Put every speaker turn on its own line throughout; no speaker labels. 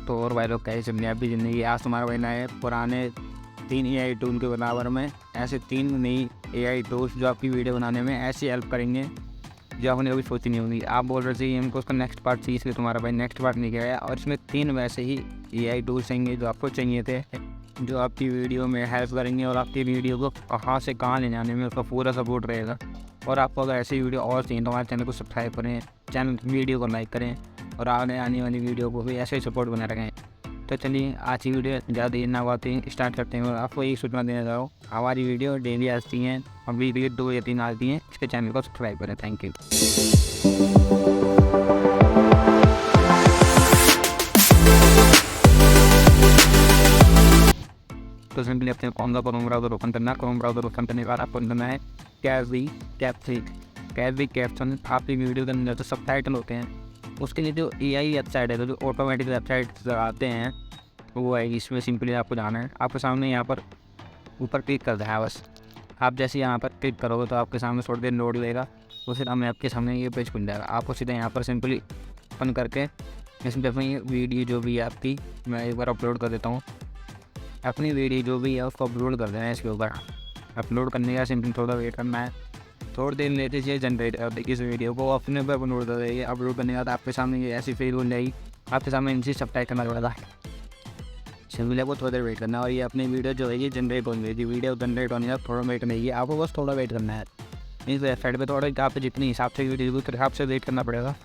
दोस्तों और भाई लोग कैसे अपनी आपकी ज़िंदगी। आज तुम्हारा भाई नए पुराने 3 एआई टूल के बराबर में ऐसे 3 नई एआई टूल्स जो आपकी वीडियो बनाने में ऐसी हेल्प करेंगे जो आपने कभी सोची नहीं होगी। आप बोल रहे थे हमको उसका नेक्स्ट पार्ट चाहिए, इसलिए तुम्हारा भाई नेक्स्ट पार्ट नहीं गया। और इसमें 3 वैसे ही एआई टूल्स चाहिए जो आपको चाहिए थे, जो आपकी वीडियो में हेल्प करेंगे और आपकी वीडियो को कहाँ से कहाँ ले जाने में उसका पूरा सपोर्ट रहेगा। और आपको अगर ऐसी वीडियो और चाहिए तो हमारे चैनल को सब्सक्राइब करें, चैनल वीडियो को लाइक करें और आने वाली वीडियो को भी ऐसे ही सपोर्ट बना रखें। तो चलिए आज की वीडियो ज़्यादा देर ना आती स्टार्ट करते हैं। और आपको यही सूचना देना चाह रहा हूँ, हमारी वीडियो डेली आती हैं और वीडियो 2 या 3 आती हैं। इसके चैनल को सब्सक्राइब करें। Thank you. तो सिंपली अपने कौन सा क्रोम ब्राउज़र ओपन करना है। क्रोम ब्राउज़र ओपन करने के बाद आपको करना है कैप्वी कैप्शन। आपकी वीडियो के अंदर जो सबटाइटल होते हैं उसके लिए जो एआई वेबसाइट है, जो ऑटोमेटिक वेबसाइट आते हैं वो है। इसमें सिंपली आपको जाना है, आपके सामने यहाँ पर ऊपर क्लिक कर देना है बस। आप जैसे यहाँ पर क्लिक करोगे तो आपके सामने थोड़ी देर लोड लेगा, उसके सामने आपके सामने ये पेज खुल जाएगा। आपको सीधा यहाँ पर सिंपली ओपन करके इसमें अपनी वीडियो जो भी है आपकी, मैं एक बार अपलोड कर देता हूँ। अपनी वीडियो जो भी है उसको अपलोड कर देना है इसके ऊपर। अपलोड करने का सिंपली थोड़ा वेट करना है, थोड़ी देर लेते चाहिए जनरेट इस वीडियो को अपने पर अपलोड कर देंगे। अपलोड करने के बाद आपके सामने ये ऐसी फील हो जाएगी, आपके सामने इनसे सबटाइटल करना पड़ेगा। सिंपली आपको थोड़ा देर वेट करना है और ये अपनी वीडियो जो है ये जनरेट होनी है। वीडियो जनरेट होने का थोड़ा वेट नहीं है, आपको बस थोड़ा वेट करना है। इस वेबसाइट पर थोड़ा आपको जितनी हिसाब से वीडियो उस हिसाब से वेट करना पड़ेगा।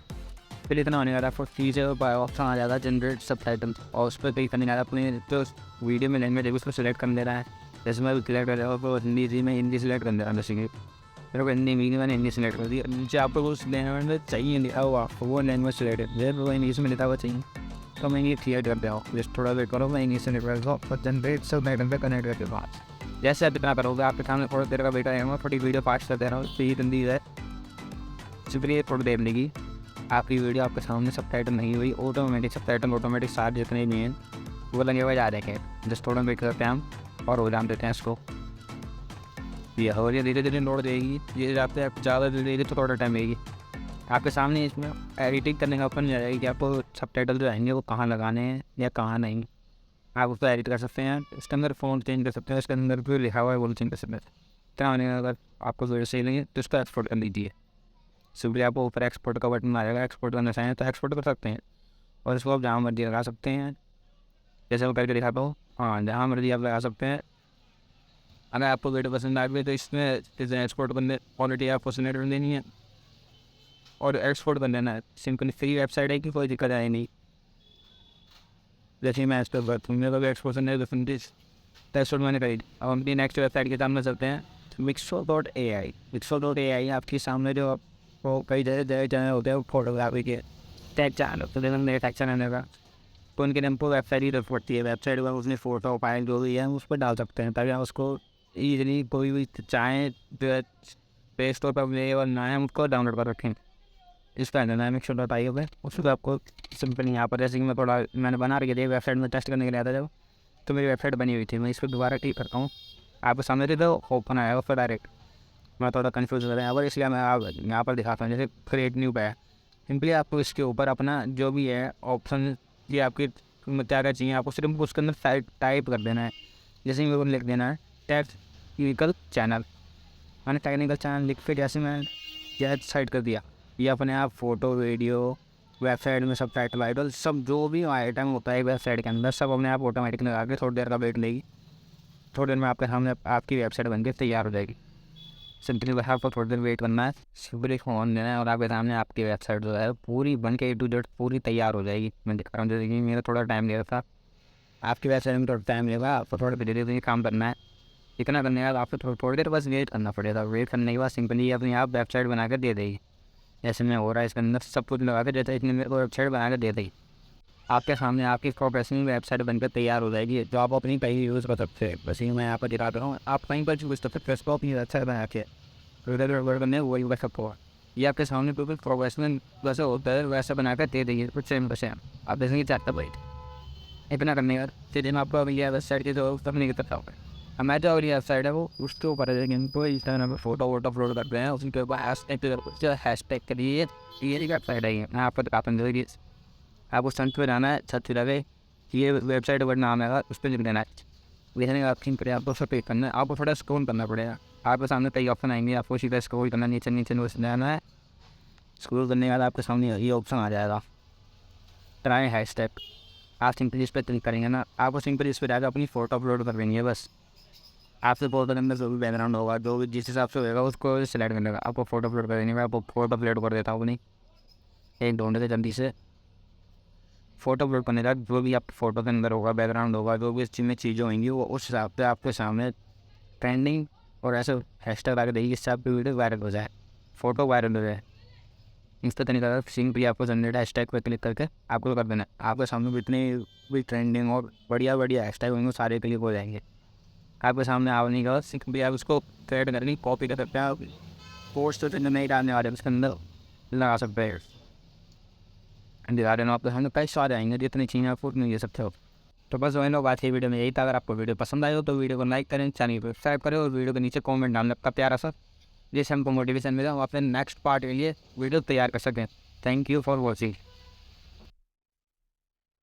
फिर इतना होने के बाद आपको चीज़ें ऑप्शन आ जाता है जनरेट सबटाइटल, और उस पर क्लिक करने के बाद अपने तो वीडियो में लैंग्वेज है उसको सिलेक्ट कर देना है। जैसे मैं सिलेक्ट कर रहा हूँ तो हिंदी में हिंदी सेलेक्ट कर देना है। जैसे कि मेरे को हिंदी मैंने हिंदी सेलेक्ट कर दी। नीचे आपको उस लैंग्वेज में चाहिए लिखा हुआ वो लैंग्वेज सेलेक्ट है, वो इंग्लिश में लिखा हुआ चाहिए तो मैं ये क्लियर कर दिया। जस्ट थोड़ा वेट करो, मैं इंग्लिश से निकल और जनरेट सबटाइटल पे कनेक्ट करके बाद जैसे आप इतना करोगे आपके सामने थोड़ी देर का वेट आएगा। थोड़ी वीडियो फास्ट कर दे रहा हूँ तो ये हिंदी है, सिंपली थोड़ी देर लेगी। आपकी वीडियो आपके सामने सबटाइटल नहीं हुई, ऑटोमेटिक सबटाइटल ऑटोमेटिक सारे जितने भी हैं वो लगे हुए जा रहे हैं। जस्ट थोड़ा वेट करते हैं हम और हो जान देते हैं इसको। ये हो रही है, धीरे धीरे लोड देगी। ये आपसे ज़्यादा धीरे तो थोड़ा टाइम लेगी। आपके सामने इसमें एडिटिंग करने का ऑप्शन जाएगा कि आपको सबटाइटल जो आएंगे वो कहाँ लगाने हैं या कहाँ नहीं। आप उसको एडिट कर सकते हैं, इसके अंदर फ़ॉन्ट चेंज कर सकते हैं, इसके अंदर जो लिखा हुआ है वो चेंज कर सकते हैं। इतना होने का अगर आपको वीडियो सही लगे तो इसको एक्सपोर्ट कर लीजिए। सिंपली आपको ऊपर एक्सपोर्ट का बटन आ जाएगा, एक्सपोर्ट करना चाहें तो एक्सपोर्ट कर सकते हैं और इसको आप जहाँ मर्जी लगा सकते हैं। जैसे मैं करके दिखाता हूँ, हाँ जहाँ मर्जी आप लगा सकते हैं। अगर आपको वीडियो पसंद आ गई तो इसमें एक्सपोर्ट करने क्वालिटी आपको सिलेक्ट कर देनी है और एक्सपोर्ट कर लेना है। सिंपली फ्री वेबसाइट है कि कोई दिक्कत आए नहीं। जैसे मैं एक्सपोर्ट करता हूँ, मेरे को एक्सपोर्ट करने एक्सपोर्ट मैंने करी। अब हम अपनी नेक्स्ट वेबसाइट के सामने चलते हैं, Mixo.ai। Mixo.ai आपके सामने जो आपको कई जगह होते हैं फोटोग्राफी के टैग चैनल, तो देखो मेरे टैग चैनल का तो उनके नाम पर वेबसाइट ही रख पड़ती है। वेबसाइट पर उसने फ़ोटो फाइल जो भी है उस पर डाल सकते हैं ताकि आप उसको ईजिली कोई भी चाहें प्ले स्टोर पर अवेलेबल ना है उसको डाउनलोड कर रखें। इस पर Mixo.ai होगा, उस पर आपको सिंपल यहाँ पर जैसे कि मैं थोड़ा मैंने बना रखी थी वेबसाइट में टेस्ट करने के लिए आता जब, तो मेरी वेबसाइट बनी हुई थी। मैं इस पर दोबारा क्लिक करता हूँ, आपके सामने थे तो ओपन आएगा फिर डायरेक्ट। मैं थोड़ा कन्फ्यूज हो रहा है इसलिए मैं आप यहाँ पर दिखाता हूँ। जैसे क्रिएट न्यू पे है, सिंपली आपको इसके ऊपर अपना जो भी है ऑप्शन ये आपकी क्या क्या चाहिए आपको सिर्फ उसके अंदर टाइप कर देना है। जैसे मेरे को लिख देना है टेक्निकल चैनल, मैंने टेक्निकल चैनल लिख के जैसे मैं यह साइड कर दिया, ये अपने आप फ़ोटो वीडियो वेबसाइट में सब टाइटल वाइटल सब जो भी आइटम होता है वेबसाइट के अंदर सब अपने आप ऑटोमेटिक लगा के थोड़ी देर का वेट लेगी। थोड़ी देर में आपके सामने आपकी वेबसाइट बनकर तैयार हो जाएगी। सिंपली बस आपको थोड़ी देर वेट करना है, सिंपली फ़ोन देना है और आपके सामने आपकी वेबसाइट जो है पूरी बन के A to Z पूरी तैयार हो जाएगी। मैं दिखा रहा हूँ जैसे कि मेरा थोड़ा टाइम लगा था, आपकी वेबसाइट में थोड़ा टाइम लगेगा, आपको थोड़ा धीरे धीरे काम करना है। इतना करने के बाद आपको थोड़ी देर बस वेट करना पड़ेगा। वेट करने के बाद सिंपली अपनी आप वेबसाइट बना कर दे देगी। जैसे मैं हो रहा है इसके अंदर सब कुछ लगा के जैसे इसने मेरे को वेबसाइट बना कर दे देगी। आपके सामने आपकी प्रोफेशनल वेबसाइट बनकर तैयार हो जाएगी जो आप अपनी कहीं यूज़ कर सकते हैं। बस ये मैं यहाँ पर दिखाता हूँ, आप कहीं पर यूज़ कर सकते हैं। इसको अपनी वेबसाइट बना के करने वही यूज़ सकते हो। ये आपके सामने बिल्कुल प्रोफेशनल वैसे होता है वैसा बना कर दे देंगे कुछ सेम वैसे आप देखेंगे चाहता बैठ। इतना करने का फिर दिन आपको अभी वेबसाइट की जो तब नहीं करता होगा। हमारी जो अगली वेबसाइट है वो उसके ऊपर है, लेकिन कोई इंस्टाग्राम पर फोटो वोटो अपलोड करते हैं उसके ऊपर हैशटैग करिए। ये वेबसाइट है, मैं आपको दिखाता हूँ। आप उस सेंट पर जाना है, छत पर लगे ये वेबसाइट का नाम है, उस पर लिख देना है। लिखने के बाद थिंक करें आपको सब पे करना है, आपको थोड़ा स्क्रॉल करना पड़ेगा। आपके सामने कई ऑप्शन आएंगे, आपको सीधा स्क्रॉल करना, नीचे नीचे नीचे जाना है। स्क्रॉल करने के बाद आपके सामने ये ऑप्शन आ जाएगा, ट्राई हैशटैग। आप सिंपली इस पर क्लिक करेंगे ना, आपको सिंपली इस पर जाकर अपनी फ़ोटो अपलोड कर देंगे बस। आपसे फोटो के अंदर जो भी बैकग्राउंड होगा, जो भी जिस हिसाब से होगा उसको सिलेक्ट करने का, आपको फ़ोटो अपलोड कर देंगे। मैं आपको फ़ोटो अपलोड कर देता हूँ अपनी, एक ढूंढे से जल्दी से। फ़ोटो अपलोड करने का जो भी आप फोटो के अंदर होगा, बैकग्राउंड होगा, जो भी इस चीज़ में चीज़ें होंगी, वो उस हिसाब से आपके सामने ट्रेंडिंग और ऐसे हैशटैग आगे देगी, जिससे आपकी वीडियो वायरल हो जाए, फ़ोटो वायरल हो जाए। इस तरीके से सिंपली आपको जनरेट हैशटैग पर क्लिक करके आपको कर देना है। आपके सामने जितने भी ट्रेंडिंग और बढ़िया बढ़िया हैशटैग होंगे सारे क्लिक हो जाएंगे आपके सामने। आने के बाद सिंपली आप उसको क्रिएट करके कॉपी कर सकते हैं, आप पोस्ट तो नहीं डालने वाले उसके अंदर लगा सकते हैं। दिखा देना आपके सामने कई सारे आएंगे, जितनी चीज़ें आपको उतनी ले सकते हो। तो बस वही लोग बात है वीडियो में यही था। अगर आपको वीडियो पसंद आए हो तो वीडियो को लाइक करें, चैनल को सब्सक्राइब करें और वीडियो के नीचे कमेंट डालना आपका प्यारा सा, जिससे हमको मोटिवेशन मिला हम अपने नेक्स्ट पार्ट के लिए वीडियो तैयार कर सकें। Thank you for watching.